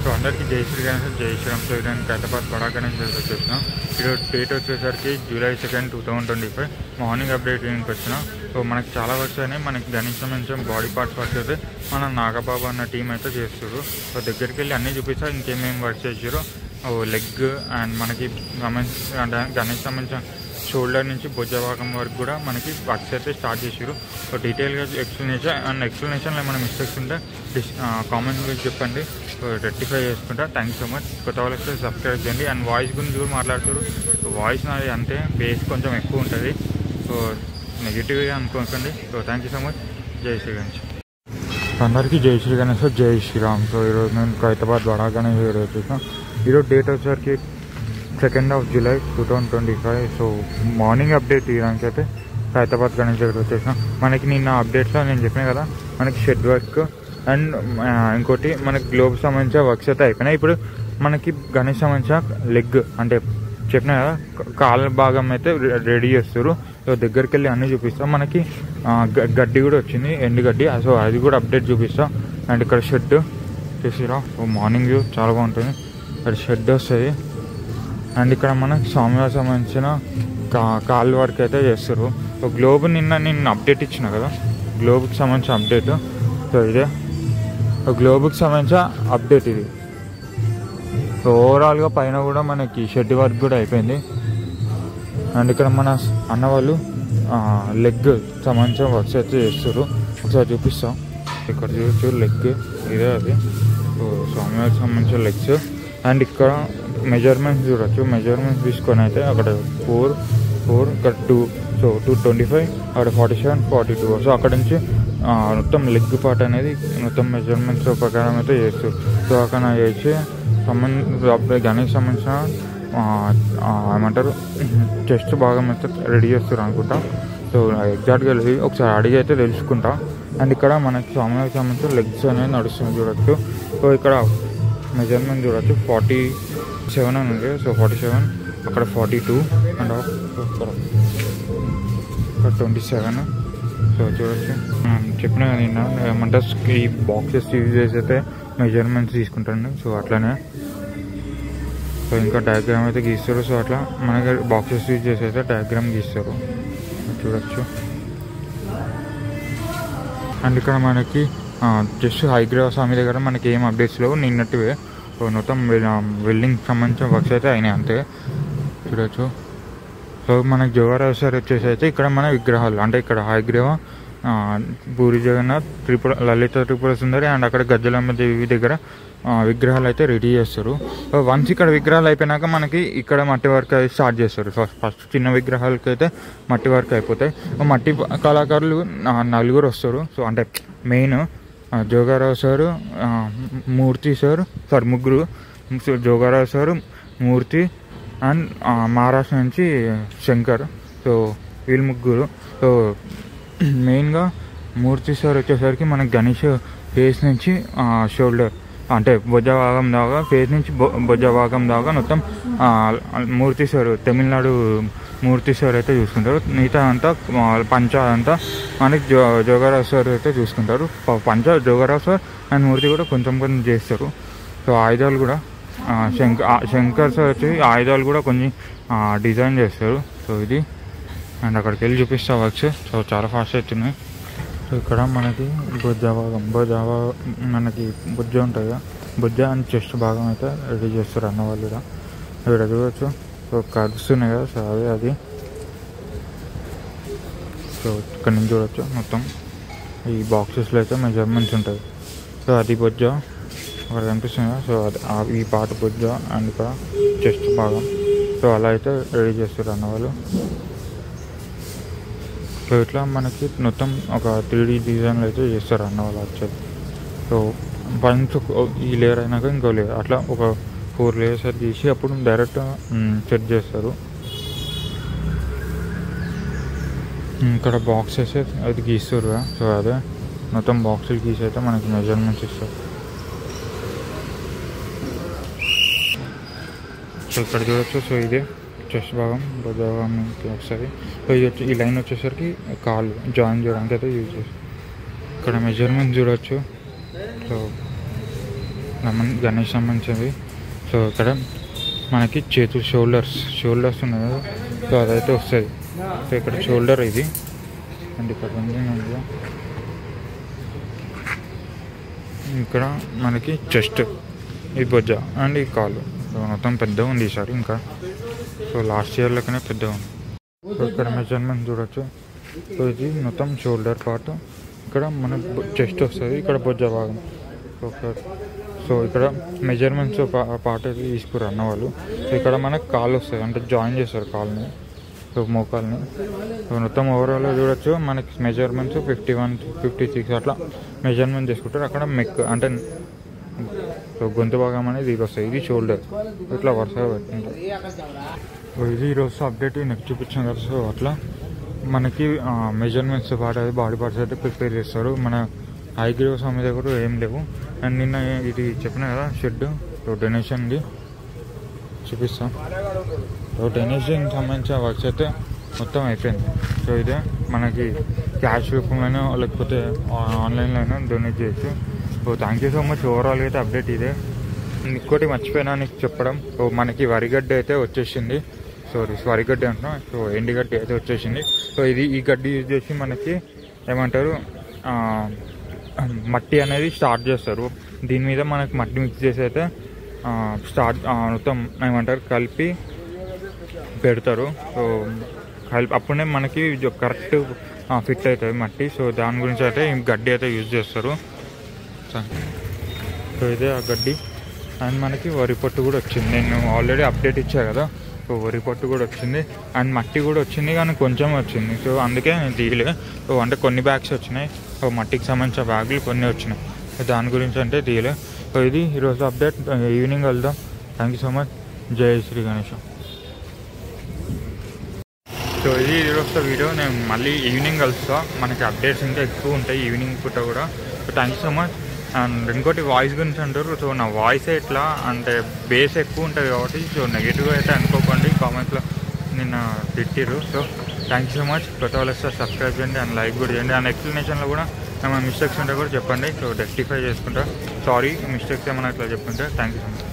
So అందరికీ జై శ్రీ గణేష్, జై శ్రీరామ్. సో నేను హైదరాబాద్ బడా గణేష్ వచ్చేసిన. ఈరోజు డేట్ వచ్చేసరికి July 2, 2025 మార్నింగ్ అప్డేట్ ఈయనకి వచ్చిన. సో మనకి చాలా వర్క్స్ అయినాయి. మనకి గణేష్ సంబంధించిన బాడీ పార్ట్స్ వర్క్ అయితే మన నాగబాబు అన్న టీం అయితే చేస్తారు. సో దగ్గరికి వెళ్ళి అన్నీ చూపిస్తా ఇంకేమేమి వర్క్ చేసారు. లెగ్ అండ్ మనకి గణేష్ సంబంధించిన షోల్డర్ నుంచి భుజ భాగం వరకు కూడా మనకి వర్క్స్ అయితే స్టార్ట్ చేసారు. సో డీటెయిల్గా ఎక్స్ప్లెనేషన్లో ఏమైనా మిస్టేక్స్ ఉంటే కామెంట్ గురించి చెప్పండి, రెక్టిఫై చేసుకుంటా. Thank you so much. కొత్త వాళ్ళకి సబ్స్క్రైబ్ చేయండి. అండ్ వాయిస్ గురించి కూడా మాట్లాడుతారు. సో వాయిస్ నాది అంతే, బేస్ కొంచెం ఎక్కువ ఉంటుంది. సో నెగిటివ్గా అనుకోకండి. So thank you so much. జై శ్రీ గణేష్. అందరికీ జై శ్రీ గణేష్, జై శ్రీరామ్. సో ఈరోజు నేను హైదరాబాద్ బడా గణేష్ వచ్చేసాను. ఈరోజు డేట్ వచ్చేసరికి 2nd of July 2025. So morning update తీయడానికి అయితే హైదరాబాద్ గణేష్ దగ్గర వచ్చేసాం. మనకి నిన్న అప్డేట్స్లో నేను చెప్పిన కదా, మనకి షెడ్ వర్క్ అండ్ ఇంకోటి మనకి గ్లోబ్ సంబంధించిన వర్క్స్ అయితే అయిపోయినాయి. ఇప్పుడు మనకి గణేష్ సంబంధించిన లెగ్ అంటే చెప్పిన కదా కాళ్ళ భాగం అయితే రెడీ చేస్తారు. సో దగ్గరికి వెళ్ళి అన్నీ చూపిస్తాం. మనకి గడ్డి కూడా వచ్చింది, ఎండు గడ్డి. సో అది కూడా అప్డేట్ చూపిస్తాం. అండ్ ఇక్కడ షెడ్ చేసిరా. మార్నింగ్ వ్యూ చాలా బాగుంటుంది. ఇక్కడ షెడ్ వస్తుంది. అండ్ ఇక్కడ మనకి స్వామివారికి సంబంధించిన కాల్ వర్క్ అయితే చేస్తారు. సో గ్లోబ్ నిన్న అప్డేట్ ఇచ్చిన కదా, గ్లోబ్కి సంబంధించిన అప్డేట్. సో ఇదే గ్లోబ్కి సంబంధించిన అప్డేట్ ఇది. సో ఓవరాల్గా పైన కూడా మనకి షెడ్ వర్క్ కూడా అయిపోయింది. అండ్ ఇక్కడ మన అన్న వాళ్ళు లెగ్ సంబంధించిన వర్క్స్ అయితే చేస్తారు. ఒకసారి చూపిస్తాం. ఇక్కడ చూడచ్చు లెగ్ ఇదే అది. సో స్వామివారికి సంబంధించిన లెగ్స్. అండ్ ఇక్కడ మెజర్మెంట్స్ చూడొచ్చు. మెజర్మెంట్స్ తీసుకొని అయితే అక్కడ 4 ఇక్కడ 2. సో 225, అక్కడ 47, 42. సో అక్కడ నుంచి మొత్తం లెగ్ పార్ట్ అనేది మొత్తం మెజర్మెంట్స్ ప్రకారం అయితే చేస్తారు. సో అక్కడ చేసి గణేష్ సంబంధించిన ఏమంటారు చెస్ట్ భాగం అయితే రెడీ చేస్తారు అనుకుంటా. సో ఎగ్జాక్ట్గా వెళ్ళి ఒకసారి అడిగి అయితే తెలుసుకుంటా. అండ్ ఇక్కడ మనకి స్వామివారికి సంబంధించిన లెగ్స్ అనేది నడుస్తుంది చూడొచ్చు. సో ఇక్కడ మెజర్మెంట్ చూడొచ్చు 47 అని ఉంది. సో 47, అక్కడ 42 అండ్ ఇక్కడ 27. సో చూడొచ్చు. చెప్పిన నిన్న ఏమంటే ఈ బాక్సెస్ యూజ్ చేసి అయితే మెజర్మెంట్స్ తీసుకుంటాను. సో అట్లానే సో ఇంకా డయాగ్రామ్ అయితే గీస్తారు. సో అట్లా మనకి బాక్సెస్ యూజ్ చేసి అయితే డయాగ్రామ్ గీస్తారు చూడొచ్చు. అండ్ ఇక్కడ మనకి జస్ట్ హైగ్రీవ స్వామి దగ్గర మనకి ఏం అప్డేట్స్ లేవు, నిన్నటివే. సో మొత్తం వెల్డింగ్ సంబంధించిన వర్క్స్ అయితే అయినాయి అంతే చూడొచ్చు. సో మనకి జోగారావు వచ్చేసి అయితే ఇక్కడ మన విగ్రహాలు అంటే ఇక్కడ హైగ్రీవ, పూరి జగన్నాథ్, లలిత త్రిపుర సుందరి అండ్ అక్కడ గజ్జలమ్మ దేవి దగ్గర విగ్రహాలు అయితే రెడీ చేస్తారు. వన్స్ ఇక్కడ విగ్రహాలు అయిపోయినాక మనకి ఇక్కడ మట్టి వర్క్ అయితే స్టార్ట్ చేస్తారు. ఫస్ట్ చిన్న విగ్రహాలకి అయితే మట్టి వర్క్ అయిపోతాయి. మట్టి కళాకారులు 4 వస్తారు. సో అంటే మెయిన్ జోగారావు సారు, మూర్తి సార్, ముగ్గురు. Joga Rao sir, Murthy and Maharashtra నుంచి శంకర్. సో వీళ్ళు ముగ్గురు. సో మెయిన్గా మూర్తి సార్ వచ్చేసరికి మనకి గణేష్ ఫేస్ నుంచి షోల్డర్ అంటే భుజ భాగం దాకా, ఫేస్ నుంచి భుజ భాగం దాకా మొత్తం మూర్తి సార్, తమిళనాడు మూర్తి సార్ అయితే చూసుకుంటారు. మిగతా అంతా పంచ అంతా మనకి జోగారావు సార్ అయితే చూసుకుంటారు. పంచ జోగారావు సార్ అండ్ మూర్తి కూడా కొంచెం చేస్తారు. సో ఆయుధాలు కూడా శంకర్ సార్ వచ్చి ఆయుధాలు కూడా కొన్ని డిజైన్ చేస్తారు. సో ఇది అండ్ అక్కడికి వెళ్ళి చూపిస్తా వర్క్స్. సో చాలా ఫాస్ట్ అవుతున్నాయి. సో ఇక్కడ మనకి భుజ మనకి భుజ ఉంటుంది కదా, భుజ అండ్ చెస్ట్ భాగం అయితే రెడీ చేస్తారు అన్న వాళ్ళు కూడా. ఇక్కడ చూడవచ్చు. సో కలుస్తున్నాయి కదా, సో అది. సో ఇక్కడ నుంచి చూడవచ్చు మొత్తం ఈ బాక్సెస్లో అయితే మెజర్మెంట్స్ ఉంటాయి. సో అది భుజ అక్కడ కనిపిస్తుంది కదా. సో అది ఈ పార్ట్ భుజ అండ్ ఇక్కడ చెస్ట్ భాగం. సో అలా అయితే రెడీ చేస్తారు అన్న వాళ్ళు. సో ఇట్లా మనకి మొత్తం ఒక 3D డిజైన్లు అయితే చేస్తారు అన్న వాళ్ళు యాక్చువల్లీ. సో వన్స్ ఈ లేయర్ అయినాక ఇంకో లేయర్ అట్లా ఒక 4 లేయర్స్ అయితే తీసి అప్పుడు డైరెక్ట్ సెట్ చేస్తారు. ఇక్కడ బాక్సెస్ అది గీస్తారు కదా. సో అదే మొత్తం బాక్సులు గీసి అయితే మనకి మెజర్మెంట్స్ ఇస్తారు. సో ఇక్కడ చూడవచ్చు. సో ఇదే చెస్ట్ భాగం, భుజ భాగం వస్తుంది. సో ఈ లైన్ వచ్చేసరికి కాళ్ళు జాయిన్ చేయడానికి అయితే యూజ్ చేస్తారు. ఇక్కడ మెజర్మెంట్ చూడవచ్చు. సో గణేష్ సంబంధించినవి. సో ఇక్కడ మనకి చేతులు షోల్డర్స్ ఉన్నాయి కదా, సో అదైతే వస్తుంది. సో ఇక్కడ షోల్డర్ ఇది అండ్ ఇక్కడ ఇక్కడ మనకి చెస్ట్, ఈ బొజ్జ అండ్ ఈ కాలు. సో మొత్తం పెద్దగా ఉంది ఈసారి ఇంకా. సో లాస్ట్ ఇయర్ లెక్కనే పెద్దగా ఉంది. సో ఇక్కడ మెజర్మెంట్ చూడొచ్చు. సో ఇది మొత్తం షోల్డర్ పార్ట్, ఇక్కడ మన చెస్ట్ వస్తుంది, ఇక్కడ బొజ్జ భాగం. సో ఇక్కడ మెజర్మెంట్స్ పార్ట్ అయితే తీసుకురు అన్న వాళ్ళు. సో ఇక్కడ మనకు కాలు వస్తుంది, అంటే జాయిన్ చేస్తారు కాలుని, సో మోకాల్ని. సో మొత్తం ఓవరాల్గా చూడొచ్చు మనకి మెజర్మెంట్స్ 51, 56 అట్లా మెజర్మెంట్ చేసుకుంటారు. అక్కడ మెక్ అంటే సో గొంతు భాగం అనేది ఇది వస్తుంది, ఇది షోల్డర్, ఇట్లా వరుసగా పెట్టుకుంటారు. సో ఇది ఈరోజు అప్డేట్ నెక్ చూపించాం కదా. సో అట్లా మనకి మెజర్మెంట్స్ పాటు అది బాడీ పార్ట్స్ అయితే ప్రిపేర్ చేస్తారు. మన హైగ్రేవ్స్ అమ్మే దగ్గర ఏం లేవు. అండ్ నిన్న ఇది చెప్పిన కదా షెడ్, సో డొనేషన్ది చూపిస్తాం. సో డొనేషన్కి సంబంధించిన వర్క్స్ అయితే మొత్తం అయిపోయింది. సో ఇదే మనకి క్యాష్ రూపంలోనో లేకపోతే ఆన్లైన్లో అయినా డొనేట్ చేయొచ్చు. So thank you so much. ఓవరాల్గా అయితే అప్డేట్ ఇదే. ఇంకోటి మర్చిపోయినా నీకు చెప్పడం, సో మనకి వరిగడ్డి అయితే వచ్చేసింది. వరిగడ్డి అంటున్నాం, సో ఎండుగడ్డి అయితే వచ్చేసింది. సో ఈ గడ్డి యూజ్ చేసి మనకి ఏమంటారు మట్టి అనేది స్టార్ట్ చేస్తారు. దీని మీద మనకి మట్టి మిక్స్ చేసి అయితే మొత్తం ఏమంటారు కలిపి పెడతారు. సో అప్పుడే మనకి కరెక్ట్ ఫిట్ అవుతుంది మట్టి. సో దాని గురించి అయితే ఈ గడ్డి అయితే యూజ్ చేస్తారు. సో ఇదే ఆ గడ్డి. అండ్ మనకి వరి పొట్టు కూడా వచ్చింది, నేను ఆల్రెడీ అప్డేట్ ఇచ్చా కదా. సో వరి పొట్టు కూడా వచ్చింది అండ్ మట్టి కూడా వచ్చింది, కానీ కొంచెం వచ్చింది. సో అందుకే నేను తీయలే. సో అంటే కొన్ని బ్యాగ్స్ వచ్చినాయి, సో మట్టికి సంబంధించిన బ్యాగులు కొన్ని వచ్చినాయి, దాని గురించి అంటే తీయలే. సో ఇది ఈరోజు అప్డేట్. ఈవినింగ్ వెళ్దాం. Thank you so much. జై శ్రీ గణేష్. సో ఇది ఈరోజు వీడియో. నేను మళ్ళీ ఈవినింగ్ కలుస్తా. మనకి అప్డేట్స్ ఇంకా ఎక్కువ ఉంటాయి ఈవినింగ్ పూట కూడా. So thank you so much. And ఇంకోటి వాయిస్ గురించి అంటారు. సో నా వాయిస్ ఎట్లా అంటే బేస్ ఎక్కువ ఉంటుంది కాబట్టి సో నెగిటివ్గా అయితే అనుకోకండి. కామెంట్స్లో నిన్న తిట్టిరు. So thank you so much. కొత్త వాళ్ళు వస్తే సబ్స్క్రైబ్ చేయండి అండ్ లైక్ కూడా చేయండి. అండ్ ఎక్స్ప్లెనేషన్లో కూడా ఏమైనా మిస్టేక్స్ ఉంటే కూడా చెప్పండి. సో రెక్టిఫై చేసుకుంటా. సారీ మిస్టేక్స్ ఏమైనా ఇట్లా చెప్పుకుంటే. Thank you so much.